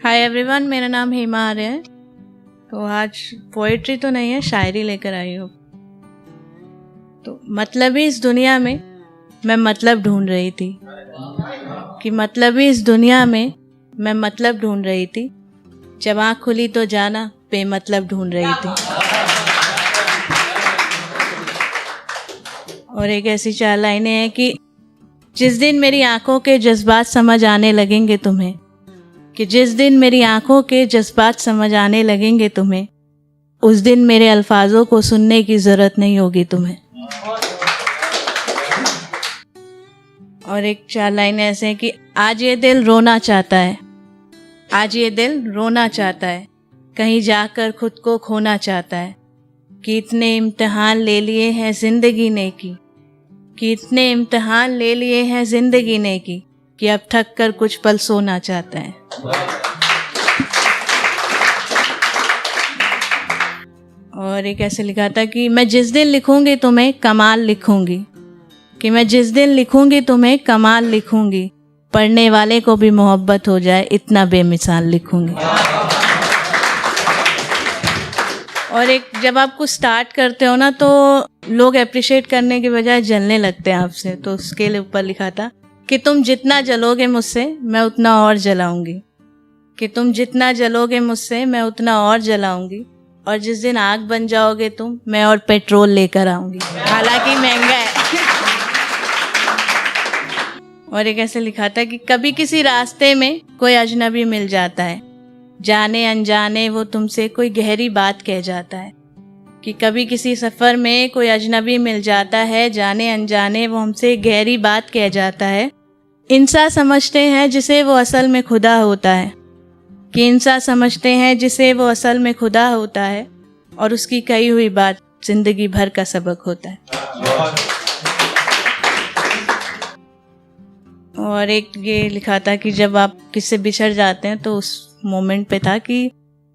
Hi everyone, मेरा नाम हेमा आर्य है। तो आज पोएट्री तो नहीं है, शायरी लेकर आई हूँ। तो मतलबी इस दुनिया में मैं मतलब ढूंढ रही थी कि मतलबी इस दुनिया में मैं मतलब ढूंढ रही थी। जब आँख खुली तो जाना बेमतलब ढूंढ रही थी। और एक ऐसी 4 लाइनें हैं कि जिस दिन मेरी आंखों के जज्बात समझ आने लगेंगे तुम्हें, कि जिस दिन मेरी आंखों के जज्बात समझ आने लगेंगे तुम्हें, उस दिन मेरे अल्फाजों को सुनने की ज़रूरत नहीं होगी तुम्हें। और एक 4 लाइनें ऐसे हैं कि आज ये दिल रोना चाहता है, आज ये दिल रोना चाहता है, कहीं जाकर खुद को खोना चाहता है। कि इतने इम्तिहान ले लिए हैं ज़िंदगी ने की, कि इतने इम्तिहान ले लिए हैं ज़िंदगी ने की, कि अब थक कर कुछ पल सोना चाहता है। और एक ऐसे लिखा था कि मैं जिस दिन लिखूंगी तुम्हें कमाल लिखूंगी, कि मैं जिस दिन लिखूंगी तुम्हें कमाल लिखूंगी, पढ़ने वाले को भी मोहब्बत हो जाए इतना बेमिसाल लिखूंगी। और एक जब आप कुछ स्टार्ट करते हो ना तो लोग अप्रिशिएट करने के बजाय जलने लगते हैं आपसे, तो उसके ऊपर लिखा था कि तुम जितना जलोगे मुझसे मैं उतना और जलाऊंगी, कि तुम जितना जलोगे मुझसे मैं उतना और जलाऊंगी, और जिस दिन आग बन जाओगे तुम मैं और पेट्रोल लेकर आऊंगी, हालांकि महंगा है। और एक ऐसे लिखा था कि कभी किसी रास्ते में कोई अजनबी मिल जाता है, जाने अनजाने वो तुमसे कोई गहरी बात कह जाता है। कि कभी किसी सफ़र में कोई अजनबी मिल जाता है, जाने अनजाने वो हमसे गहरी बात कह जाता है। इंसान समझते हैं जिसे वो असल में खुदा होता है, कि इंसान समझते हैं जिसे वो असल में खुदा होता है, और उसकी कही हुई बात जिंदगी भर का सबक होता है। और एक ये लिखा था कि जब आप किससे बिछड़ जाते हैं तो उस मोमेंट पे था कि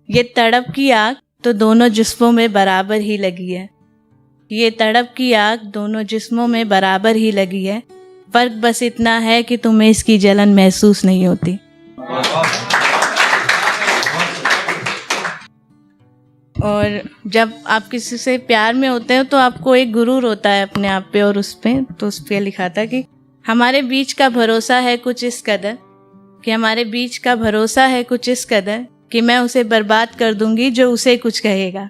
ये तड़प की आग तो दोनों जिस्मों में बराबर ही लगी है, ये तड़प की आग दोनों जिस्मों में बराबर ही लगी है, फर्क बस इतना है कि तुम्हें इसकी जलन महसूस नहीं होती। और जब आप किसी से प्यार में होते हो तो आपको एक गुरूर होता है अपने आप पे, और उस पे लिखा था कि हमारे बीच का भरोसा है कुछ इस कदर, कि हमारे बीच का भरोसा है कुछ इस कदर, कि मैं उसे बर्बाद कर दूंगी जो उसे कुछ कहेगा,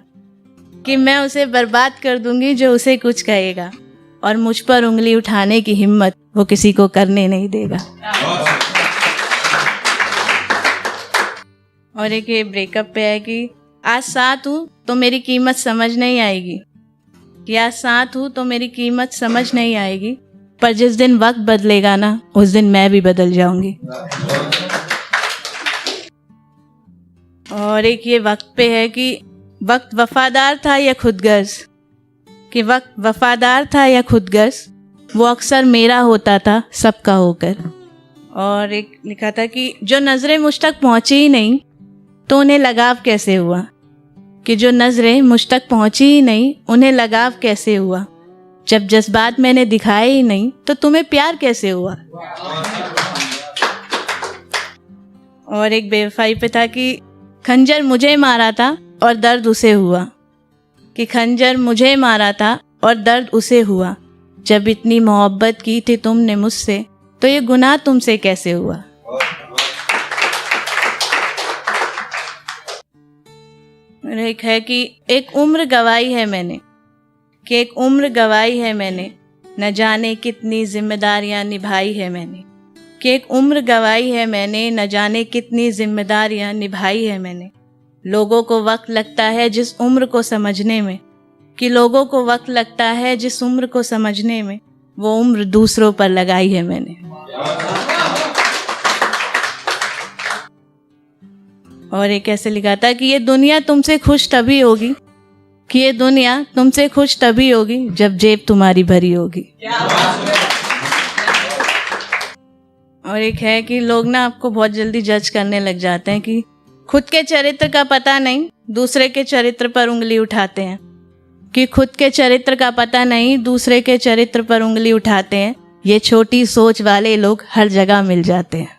कि मैं उसे बर्बाद कर दूंगी जो उसे कुछ कहेगा, और मुझ पर उंगली उठाने की हिम्मत वो किसी को करने नहीं देगा। और एक ये ब्रेकअप पे है कि आज साथ हूँ तो मेरी कीमत समझ नहीं आएगी, कि आज साथ हूँ तो मेरी कीमत समझ नहीं आएगी, पर जिस दिन वक्त बदलेगा ना उस दिन मैं भी बदल जाऊंगी। और एक ये वक्त पे है कि वक्त वफादार था या खुदगर्ज, कि वक्त वफादार था या खुदगर्ज, वो अक्सर मेरा होता था सबका होकर। और एक लिखा था कि जो नज़रें मुझ तक पहुँची ही नहीं तो उन्हें लगाव कैसे हुआ, कि जो नज़रें मुझ तक पहुँची ही नहीं उन्हें लगाव कैसे हुआ, जब जज्बात मैंने दिखाए ही नहीं तो तुम्हें प्यार कैसे हुआ। और एक बेवफाई पे था कि खंजर मुझे मारा था और दर्द उसे हुआ, कि खंजर मुझे मारा था और दर्द उसे हुआ, जब इतनी मोहब्बत की थी तुमने मुझसे तो ये गुनाह तुमसे कैसे हुआ। और एक है कि एक उम्र गवाई है मैंने, कि एक उम्र गवाई है मैंने, न जाने कितनी जिम्मेदारियां निभाई है मैंने, कि एक उम्र गवाई है मैंने, न जाने कितनी जिम्मेदारियां निभाई है मैंने। लोगों को वक्त लगता है जिस उम्र को समझने में, कि लोगों को वक्त लगता है जिस उम्र को समझने में, वो उम्र दूसरों पर लगाई है मैंने। और एक ऐसे लिखा था कि ये दुनिया तुमसे खुश तभी होगी, कि ये दुनिया तुमसे खुश तभी होगी जब जेब तुम्हारी भरी होगी। और एक है कि लोग ना आपको बहुत जल्दी जज करने लग जाते हैं, कि खुद के चरित्र का पता नहीं दूसरे के चरित्र पर उंगली उठाते हैं, कि खुद के चरित्र का पता नहीं दूसरे के चरित्र पर उंगली उठाते हैं। ये छोटी सोच वाले लोग हर जगह मिल जाते हैं।